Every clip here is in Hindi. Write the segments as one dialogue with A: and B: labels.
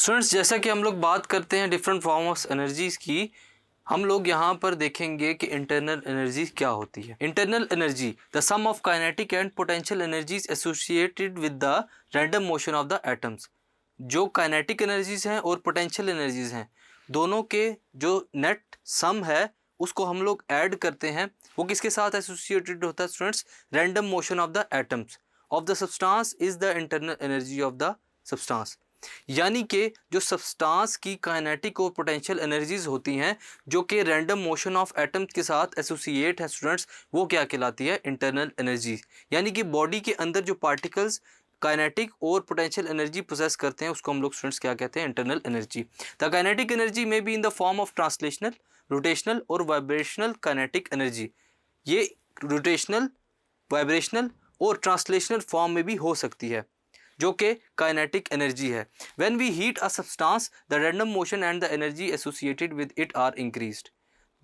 A: स्टूडेंट्स, जैसा कि हम लोग बात करते हैं डिफरेंट फॉर्म ऑफ एनर्जीज की, हम लोग यहाँ पर देखेंगे कि इंटरनल एनर्जी क्या होती है। Internal energy the sum of kinetic and potential energies associated with the random motion of the atoms. जो काइनेटिक एनर्जीज हैं और पोटेंशियल एनर्जीज हैं, दोनों के जो नेट सम है उसको हम लोग ऐड करते हैं। वो किसके साथ एसोसिएटेड होता है students? Random motion of the atoms of the substance is the internal energy of the substance. यानी कि जो सब्सटेंस की काइनेटिक और पोटेंशियल एनर्जीज होती हैं जो कि रैंडम मोशन ऑफ एटम्स के साथ एसोसिएट है स्टूडेंट्स, वो क्या कहलाती है? Internal energy. यानी कि बॉडी के अंदर जो पार्टिकल्स काइनेटिक और पोटेंशियल एनर्जी प्रोसेस करते हैं उसको हम लोग स्टूडेंट्स क्या कहते हैं? Internal energy. The kinetic energy में be in the form of translational, rotational और वाइब्रेशनल काइनेटिक एनर्जी। ये रोटेशनल, वाइब्रेशनल और ट्रांसलेशनल फॉर्म में भी हो सकती है, जो कि काइनेटिक एनर्जी है। When we heat a substance the random motion and the energy associated with it are increased.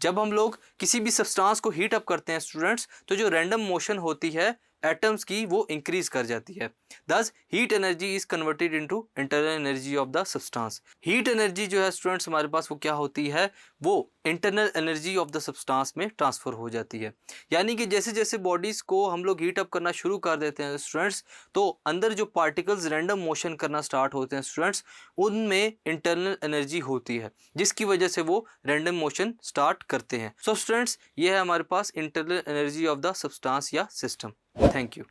A: जब हम लोग किसी भी सब्सटेंस को हीट अप करते हैं स्टूडेंट्स, तो जो रैंडम मोशन होती है एटम्स की वो इंक्रीज कर जाती है। दस heat energy is converted into internal energy of the substance. Heat energy जो है स्टूडेंट्स हमारे पास वो क्या होती है? वो internal energy of the substance में ट्रांसफर हो जाती है। यानी कि जैसे जैसे बॉडीज को हम लोग हीट अप करना शुरू कर देते हैं स्टूडेंट्स, तो अंदर जो पार्टिकल्स रैंडम मोशन करना स्टार्ट होते हैं स्टूडेंट्स, उनमें इंटरनल एनर्जी होती है जिसकी वजह से वो रैंडम मोशन स्टार्ट करते हैं। सो स्टूडेंट्स, ये है हमारे पास internal energy of the substance या सिस्टम। Thank you.